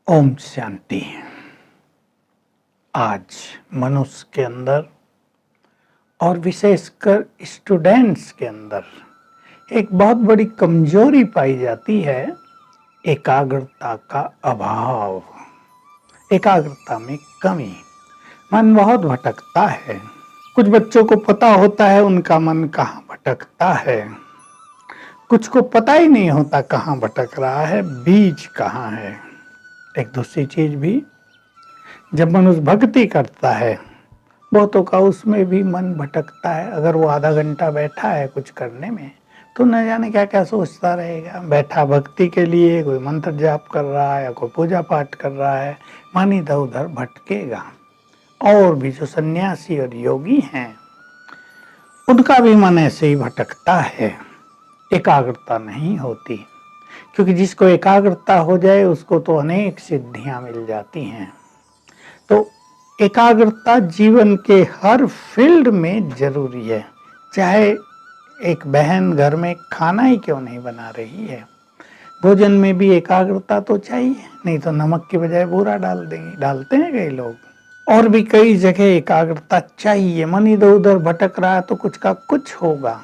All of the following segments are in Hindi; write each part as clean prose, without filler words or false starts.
ओम शांति। आज मनुष्य के अंदर और विशेषकर स्टूडेंट्स के अंदर एक बहुत बड़ी कमजोरी पाई जाती है, एकाग्रता का अभाव, एकाग्रता में कमी। मन बहुत भटकता है। कुछ बच्चों को पता होता है उनका मन कहाँ भटकता है, कुछ को पता ही नहीं होता कहाँ भटक रहा है, बीज कहाँ है। एक दूसरी चीज भी, जब मनुष्य भक्ति करता है बहुतों का उसमें भी मन भटकता है। अगर वो आधा घंटा बैठा है कुछ करने में तो न जाने क्या क्या सोचता रहेगा। बैठा भक्ति के लिए, कोई मंत्र जाप कर रहा है या कोई पूजा पाठ कर रहा है, मन इधर उधर भटकेगा। और भी जो सन्यासी और योगी हैं उनका भी मन ऐसे ही भटकता है, एकाग्रता नहीं होती। क्योंकि जिसको एकाग्रता हो जाए उसको तो अनेक सिद्धियां मिल जाती हैं। तो एकाग्रता जीवन के हर फील्ड में जरूरी है। चाहे एक बहन घर में खाना ही क्यों नहीं बना रही है, भोजन में भी एकाग्रता तो चाहिए, नहीं तो नमक की बजाय बूरा डाल देंगे, डालते हैं कई लोग। और भी कई जगह एकाग्रता चाहिए। मन इधर उधर भटक रहा है तो कुछ का कुछ होगा।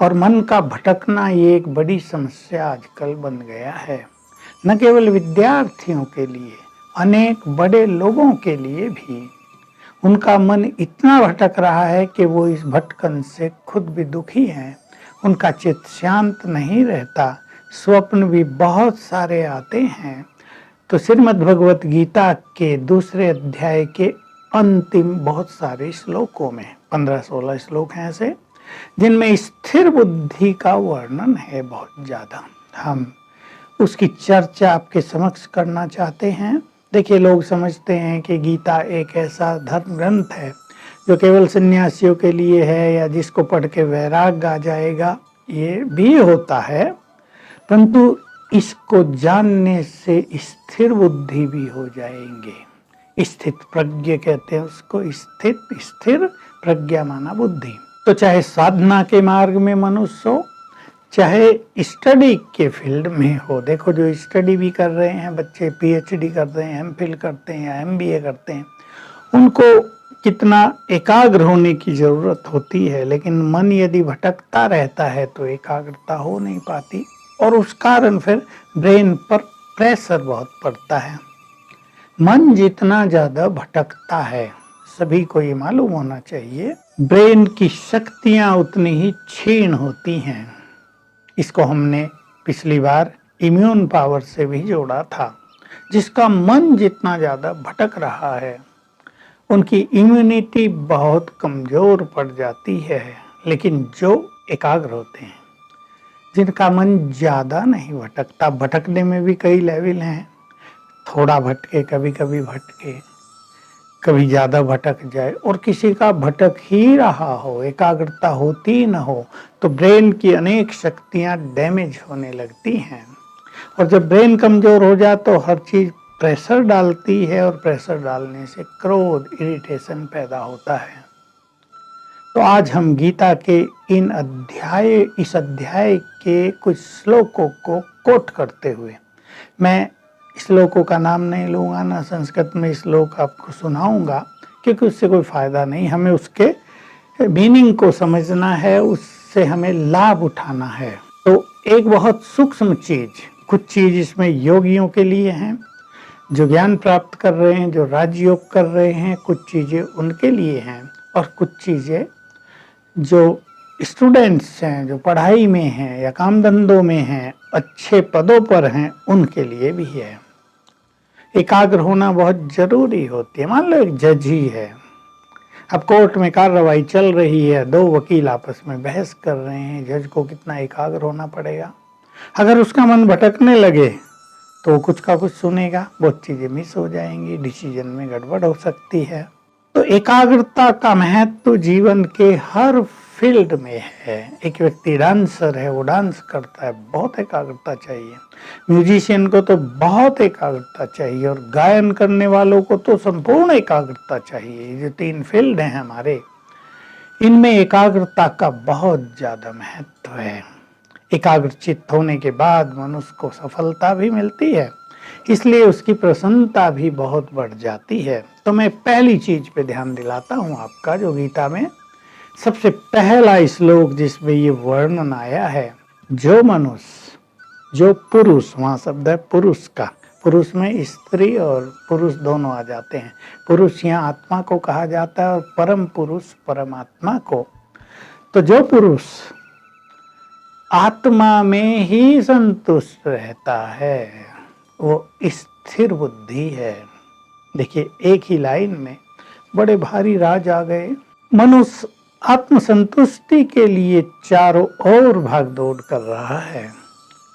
और मन का भटकना ये एक बड़ी समस्या आजकल बन गया है, न केवल विद्यार्थियों के लिए, अनेक बड़े लोगों के लिए भी। उनका मन इतना भटक रहा है कि वो इस भटकन से खुद भी दुखी हैं। उनका चित्त शांत नहीं रहता, स्वप्न भी बहुत सारे आते हैं। तो श्रीमद् भगवत गीता के दूसरे अध्याय के अंतिम बहुत सारे श्लोकों में 15-16 श्लोक हैं ऐसे, जिनमें स्थिर बुद्धि का वर्णन है बहुत ज्यादा। हम उसकी चर्चा आपके समक्ष करना चाहते हैं। देखिए, लोग समझते हैं कि गीता एक ऐसा धर्म ग्रंथ है जो केवल सन्यासियों के लिए है या जिसको पढ़ के वैराग्य आ जाएगा। ये भी होता है, परंतु इसको जानने से स्थिर बुद्धि भी हो जाएंगे। स्थित प्रज्ञ कहते हैं उसको, स्थिर प्रज्ञा माना बुद्धि। तो चाहे साधना के मार्ग में मनुष्य हो, चाहे स्टडी के फील्ड में हो। देखो, जो स्टडी भी कर रहे हैं बच्चे, पीएचडी कर रहे हैं, एमफिल करते हैं या एमबीए करते हैं, उनको कितना एकाग्र होने की जरूरत होती है। लेकिन मन यदि भटकता रहता है तो एकाग्रता हो नहीं पाती, और उस कारण फिर ब्रेन पर प्रेशर बहुत पड़ता है। मन जितना ज्यादा भटकता है, सभी को ये मालूम होना चाहिए, ब्रेन की शक्तियां उतनी ही क्षीण होती हैं। इसको हमने पिछली बार इम्यून पावर से भी जोड़ा था। जिसका मन जितना ज्यादा भटक रहा है उनकी इम्यूनिटी बहुत कमजोर पड़ जाती है। लेकिन जो एकाग्र होते हैं, जिनका मन ज्यादा नहीं भटकता, भटकने में भी कई लेवल हैं, थोड़ा भटके, कभी कभी भटके, कभी ज्यादा भटक जाए, और किसी का भटक ही रहा हो, एकाग्रता होती न हो, तो ब्रेन की अनेक शक्तियां डैमेज होने लगती हैं। और जब ब्रेन कमजोर हो जाए तो हर चीज प्रेशर डालती है, और प्रेशर डालने से क्रोध, इरिटेशन पैदा होता है। तो आज हम गीता के इस अध्याय के कुछ श्लोकों को कोट करते हुए, मैं श्लोकों का नाम नहीं लूंगा, ना संस्कृत में श्लोक आपको सुनाऊंगा, क्योंकि उससे कोई फायदा नहीं। हमें उसके मीनिंग को समझना है, उससे हमें लाभ उठाना है। तो एक बहुत सूक्ष्म चीज, कुछ चीज इसमें योगियों के लिए हैं, जो ज्ञान प्राप्त कर रहे हैं, जो राजयोग कर रहे हैं, कुछ चीजें उनके लिए हैं, और कुछ चीजें जो स्टूडेंट्स हैं, जो पढ़ाई में हैं या काम धंधों में हैं, अच्छे पदों पर हैं, उनके लिए भी है। एकाग्र होना बहुत जरूरी होती है। मान लो एक जज ही है, अब कोर्ट में कार्रवाई चल रही है, दो वकील आपस में बहस कर रहे हैं, जज को कितना एकाग्र होना पड़ेगा। अगर उसका मन भटकने लगे तो कुछ का कुछ सुनेगा, बहुत चीजें मिस हो जाएंगी, डिसीजन में गड़बड़ हो सकती है। तो एकाग्रता का महत्व जीवन के हर फील्ड में है। एक व्यक्ति डांसर है, वो डांस करता है, बहुत एकाग्रता चाहिए। म्यूजिशियन को तो बहुत एकाग्रता चाहिए, और गायन करने वालों को तो संपूर्ण एकाग्रता चाहिए। जो 3 फील्ड हैं हमारे, इनमें एकाग्रता का बहुत ज्यादा महत्व है। एकाग्र चित्त होने के बाद मनुष्य को सफलता भी मिलती है, इसलिए उसकी प्रसन्नता भी बहुत बढ़ जाती है। तो मैं पहली चीज पे ध्यान दिलाता हूँ आपका, जो गीता में सबसे पहला श्लोक जिसमें ये वर्णन आया है, जो मनुष्य, जो पुरुष, वहां शब्द है पुरुष का, पुरुष में स्त्री और पुरुष दोनों आ जाते हैं। पुरुष यहाँ आत्मा को कहा जाता है और परम पुरुष परमात्मा को। तो जो पुरुष आत्मा में ही संतुष्ट रहता है वो स्थिर बुद्धि है। देखिए, एक ही लाइन में बड़े भारी राज आ गए। मनुष्य आत्मसंतुष्टि के लिए चारों ओर भाग दौड़ कर रहा है।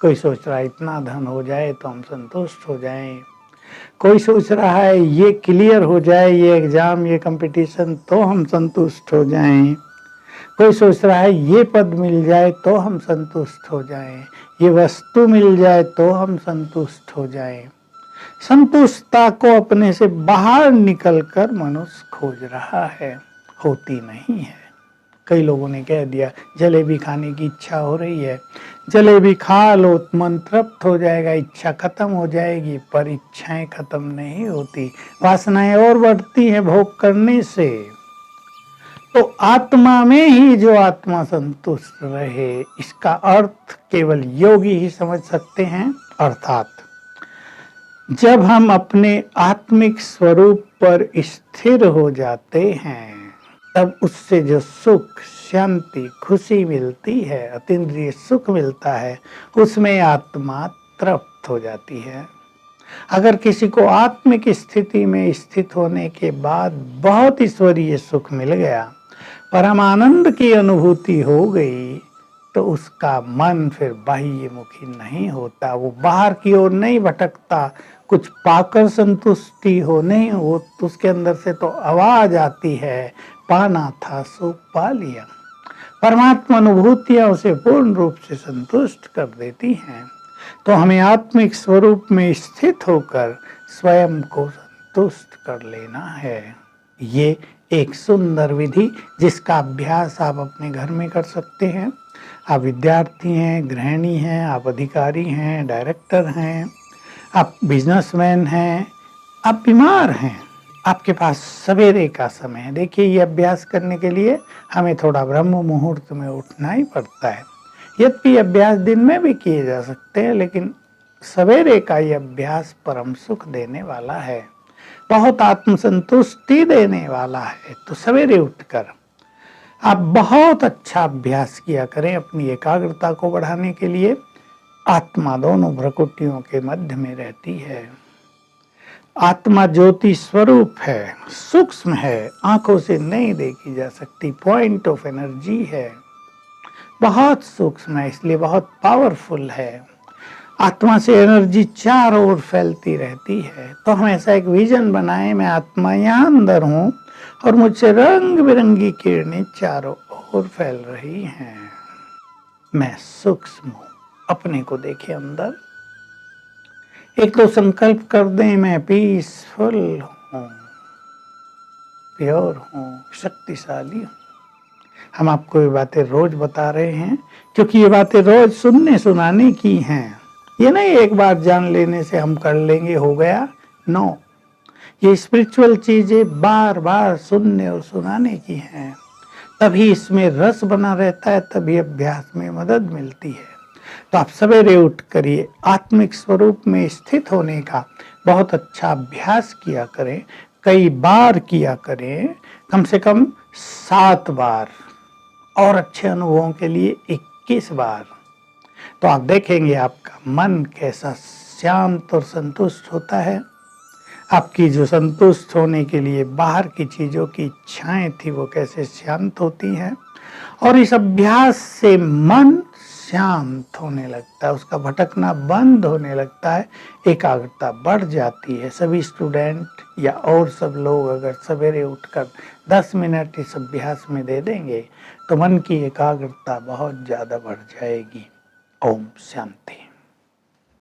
कोई सोच रहा है इतना धन हो जाए तो हम संतुष्ट हो जाएं, कोई सोच रहा है ये क्लियर हो जाए, ये एग्जाम, ये कंपटीशन, तो हम संतुष्ट हो जाएं, कोई सोच रहा है ये पद मिल जाए तो हम संतुष्ट हो जाएं, ये वस्तु मिल जाए तो हम संतुष्ट हो जाएं। संतुष्टता को अपने से बाहर निकलकर मनुष्य खोज रहा है, होती नहीं है। कई लोगों ने कह दिया जलेबी खाने की इच्छा हो रही है, जलेबी खा लो, मन तृप्त हो जाएगा, इच्छा खत्म हो जाएगी। पर इच्छाएं खत्म नहीं होती, वासनाएं और बढ़ती हैं भोग करने से। तो आत्मा में ही जो आत्मा संतुष्ट रहे, इसका अर्थ केवल योगी ही समझ सकते हैं। अर्थात जब हम अपने आत्मिक स्वरूप पर स्थिर हो जाते हैं, तब उससे जो सुख, शांति, खुशी मिलती है, अतीन्द्रिय सुख मिलता है, उसमें आत्मा तृप्त हो जाती है। अगर किसी को आत्मिक स्थिति में स्थित होने के बाद बहुत ईश्वरीय सुख मिल गया, परमानंद की अनुभूति हो गई, तो उसका मन फिर बाह्यमुखी नहीं होता, वो बाहर की ओर नहीं भटकता। कुछ पाकर संतुष्टि हो नहीं हो तो उसके अंदर से तो आवाज आती है, पाना था सो पा लिया। परमात्मा अनुभूतियां उसे पूर्ण रूप से संतुष्ट कर देती हैं। तो हमें आत्मिक स्वरूप में स्थित होकर स्वयं को संतुष्ट कर लेना है। ये एक सुंदर विधि जिसका अभ्यास आप अपने घर में कर सकते हैं। आप विद्यार्थी हैं, गृहिणी हैं, आप अधिकारी हैं, डायरेक्टर हैं, आप बिजनेसमैन हैं, आप बीमार हैं, आपके पास सवेरे का समय है। देखिए, ये अभ्यास करने के लिए हमें थोड़ा ब्रह्म मुहूर्त में उठना ही पड़ता है। यद्यपि अभ्यास दिन में भी किए जा सकते हैं, लेकिन सवेरे का ये अभ्यास परम सुख देने वाला है, बहुत आत्मसंतुष्टि देने वाला है। तो सवेरे उठकर आप बहुत अच्छा अभ्यास किया करें अपनी एकाग्रता को बढ़ाने के लिए। आत्मा दोनों भ्रकुटियों के मध्य में रहती है। आत्मा ज्योति स्वरूप है, सूक्ष्म है, आंखों से नहीं देखी जा सकती, पॉइंट ऑफ एनर्जी है, बहुत सूक्ष्म है, इसलिए बहुत पावरफुल है। आत्मा से एनर्जी चारों ओर फैलती रहती है। तो हम ऐसा एक विजन बनाएं, मैं आत्मा यहाँ अंदर हूँ और मुझसे रंग बिरंगी किरणें चारों ओर फैल रही हैं। मैं सूक्ष्म हूँ, अपने को देखें अंदर। एक तो संकल्प कर दें, मैं पीसफुल हूँ, प्योर हूँ, शक्तिशाली हूँ। हम आपको ये बातें रोज बता रहे हैं क्योंकि ये बातें रोज सुनने सुनाने की हैं। ये नहीं एक बार जान लेने से हम कर लेंगे, हो गया। नो, ये स्पिरिचुअल चीजें बार बार सुनने और सुनाने की हैं, तभी इसमें रस बना रहता है, तभी अभ्यास में मदद मिलती है। तो आप सवेरे उठ करिए, आत्मिक स्वरूप में स्थित होने का बहुत अच्छा अभ्यास किया करें, कई बार किया करें, कम से कम 7 बार, और अच्छे अनुभवों के लिए 21 बार। तो आप देखेंगे आपका मन कैसा शांत और संतुष्ट होता है। आपकी जो संतुष्ट होने के लिए बाहर की चीजों की इच्छाएं थी वो कैसे शांत होती हैं, और इस अभ्यास से मन शांत होने लगता है, उसका भटकना बंद होने लगता है, एकाग्रता बढ़ जाती है। सभी स्टूडेंट या और सब लोग अगर सवेरे उठकर 10 मिनट इस अभ्यास में दे देंगे तो मन की एकाग्रता बहुत ज़्यादा बढ़ जाएगी। ओम शांति।